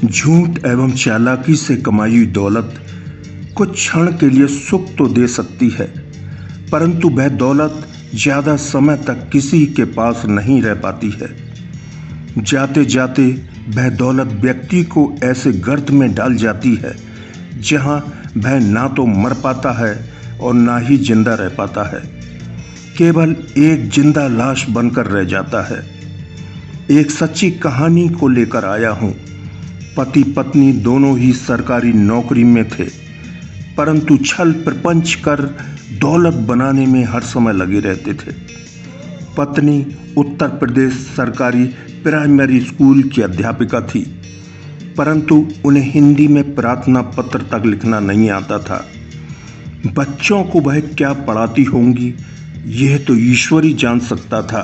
झूठ एवं चालाकी से कमाई हुई दौलत कुछ क्षण के लिए सुख तो दे सकती है, परंतु वह दौलत ज़्यादा समय तक किसी के पास नहीं रह पाती है। जाते जाते वह दौलत व्यक्ति को ऐसे गर्त में डाल जाती है जहां वह ना तो मर पाता है और ना ही जिंदा रह पाता है, केवल एक जिंदा लाश बनकर रह जाता है। एक सच्ची कहानी को लेकर आया हूँ। पति पत्नी दोनों ही सरकारी नौकरी में थे, परंतु छल प्रपंच कर दौलत बनाने में हर समय लगे रहते थे। पत्नी उत्तर प्रदेश सरकारी प्राइमरी स्कूल की अध्यापिका थी, परंतु उन्हें हिंदी में प्रार्थना पत्र तक लिखना नहीं आता था। बच्चों को वह क्या पढ़ाती होंगी, यह तो ईश्वर ही जान सकता था।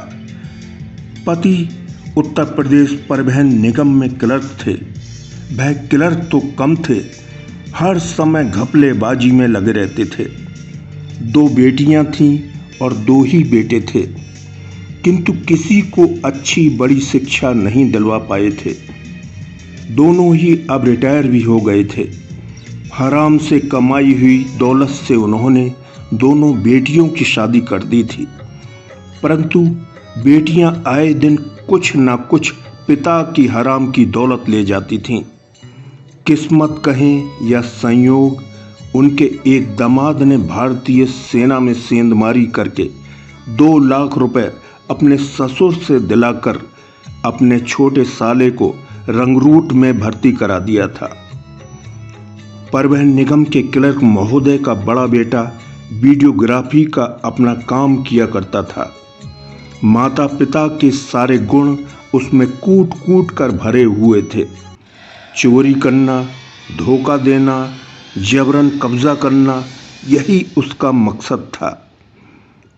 पति उत्तर प्रदेश परिवहन निगम में क्लर्क थे। वह क्लर्क तो कम थे, हर समय घपलेबाजी में लगे रहते थे। 2 बेटियां थीं और 2 ही बेटे थे, किंतु किसी को अच्छी बड़ी शिक्षा नहीं दिलवा पाए थे। दोनों ही अब रिटायर भी हो गए थे। हराम से कमाई हुई दौलत से उन्होंने दोनों बेटियों की शादी कर दी थी, परंतु बेटियां आए दिन कुछ ना कुछ पिता की हराम की दौलत ले जाती थीं। किस्मत कहें या संयोग, उनके एक दामाद ने भारतीय सेना में सेंधमारी करके 2 लाख रुपए अपने ससुर से दिलाकर अपने छोटे साले को रंगरूट में भर्ती करा दिया था। परिवहन निगम के क्लर्क महोदय का बड़ा बेटा वीडियोग्राफी का अपना काम किया करता था। माता पिता के सारे गुण उसमें कूट कूट कर भरे हुए थे। चोरी करना, धोखा देना, जबरन कब्जा करना, यही उसका मकसद था।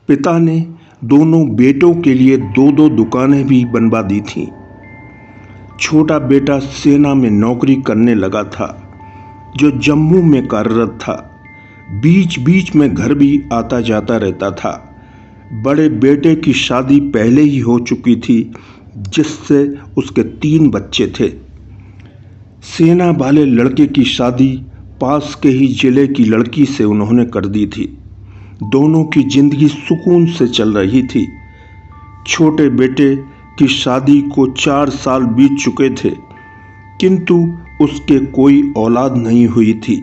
पिता ने दोनों बेटों के लिए 2-2 दुकानें भी बनवा दी थीं। छोटा बेटा सेना में नौकरी करने लगा था, जो जम्मू में कार्यरत था। बीच बीच में घर भी आता जाता रहता था। बड़े बेटे की शादी पहले ही हो चुकी थी, जिससे उसके 3 बच्चे थे। सेना वाले लड़के की शादी पास के ही जिले की लड़की से उन्होंने कर दी थी। दोनों की जिंदगी सुकून से चल रही थी। छोटे बेटे की शादी को 4 साल बीत चुके थे, किंतु उसके कोई औलाद नहीं हुई थी।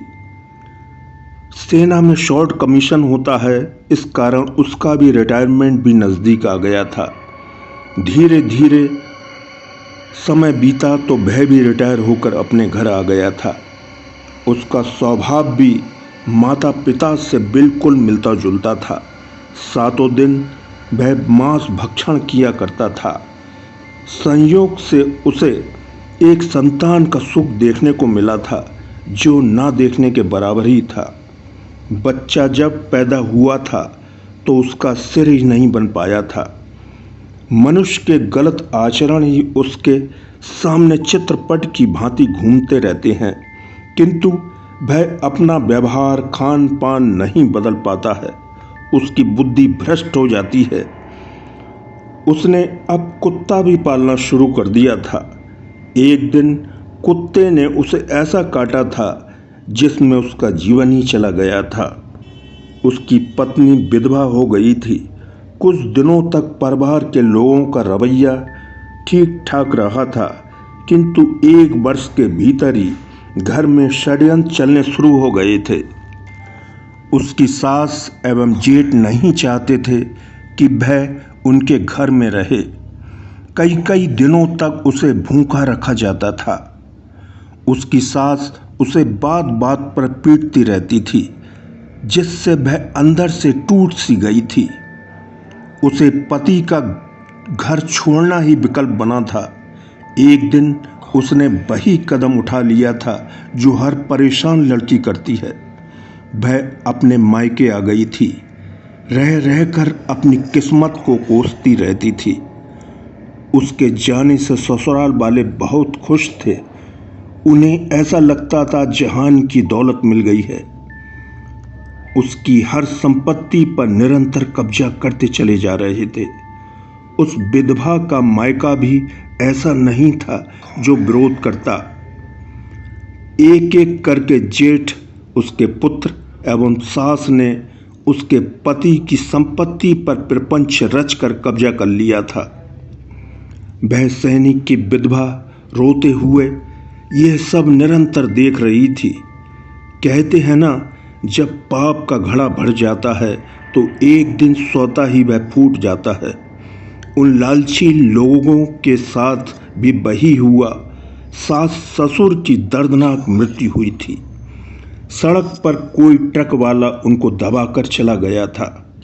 सेना में शॉर्ट कमीशन होता है, इस कारण उसका भी रिटायरमेंट भी नज़दीक आ गया था। धीरे धीरे समय बीता तो वह भी रिटायर होकर अपने घर आ गया था। उसका स्वभाव भी माता पिता से बिल्कुल मिलता जुलता था। 7 दिन वह मांस भक्षण किया करता था। संयोग से उसे एक संतान का सुख देखने को मिला था, जो ना देखने के बराबर ही था। बच्चा जब पैदा हुआ था तो उसका सिर ही नहीं बन पाया था। मनुष्य के गलत आचरण ही उसके सामने चित्रपट की भांति घूमते रहते हैं, किंतु वह अपना व्यवहार खान पान नहीं बदल पाता है। उसकी बुद्धि भ्रष्ट हो जाती है। उसने अब कुत्ता भी पालना शुरू कर दिया था। एक दिन कुत्ते ने उसे ऐसा काटा था जिसमें उसका जीवन ही चला गया था। उसकी पत्नी विधवा हो गई थी। कुछ दिनों तक परिवार के लोगों का रवैया ठीक ठाक रहा था, किंतु 1 वर्ष के भीतर ही घर में षड्यंत्र चलने शुरू हो गए थे। उसकी सास एवं जेठ नहीं चाहते थे कि वह उनके घर में रहे। कई दिनों तक उसे भूखा रखा जाता था। उसकी सास उसे बात बात पर पीटती रहती थी, जिससे वह अंदर से टूट सी गई थी। उसे पति का घर छोड़ना ही विकल्प बना था। एक दिन उसने वही कदम उठा लिया था जो हर परेशान लड़की करती है। वह अपने मायके आ गई थी। रह रहकर अपनी किस्मत को कोसती रहती थी। उसके जाने से ससुराल वाले बहुत खुश थे। उन्हें ऐसा लगता था जहान की दौलत मिल गई है। उसकी हर संपत्ति पर निरंतर कब्जा करते चले जा रहे थे। उस विधवा का मायका भी ऐसा नहीं था जो विरोध करता। एक एक करके जेठ, उसके पुत्र एवं सास ने उसके पति की संपत्ति पर प्रपंच रचकर कब्जा कर लिया था। वह सैनिक की विधवा रोते हुए यह सब निरंतर देख रही थी। कहते हैं ना, जब पाप का घड़ा भर जाता है तो एक दिन स्वतः ही वह फूट जाता है। उन लालची लोगों के साथ भी वही हुआ। सास ससुर की दर्दनाक मृत्यु हुई थी। सड़क पर कोई ट्रक वाला उनको दबाकर चला गया था।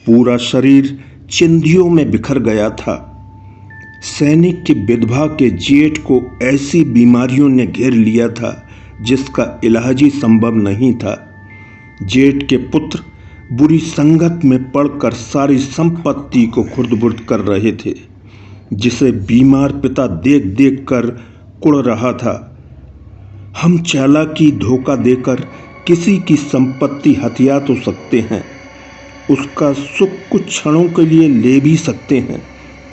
पूरा शरीर चिंधियों में बिखर गया था। सैनिक की विधवा के जेठ को ऐसी बीमारियों ने घेर लिया था जिसका इलाज ही संभव नहीं था। जेठ के पुत्र बुरी संगत में पड़कर सारी संपत्ति को खुर्द-बुर्द कर रहे थे, जिसे बीमार पिता देख देख कर कुढ़ रहा था। हम चालाकी धोखा देकर किसी की संपत्ति हथिया तो सकते हैं, उसका सुख कुछ क्षणों के लिए ले भी सकते हैं,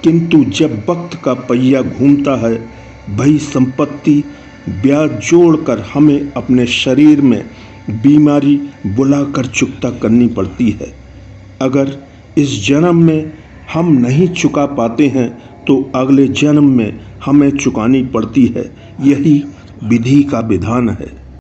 किंतु जब वक्त का पहिया घूमता है, वही संपत्ति ब्याज जोड़कर हमें अपने शरीर में बीमारी बुलाकर चुकता करनी पड़ती है। अगर इस जन्म में हम नहीं चुका पाते हैं तो अगले जन्म में हमें चुकानी पड़ती है। यही विधि का विधान है।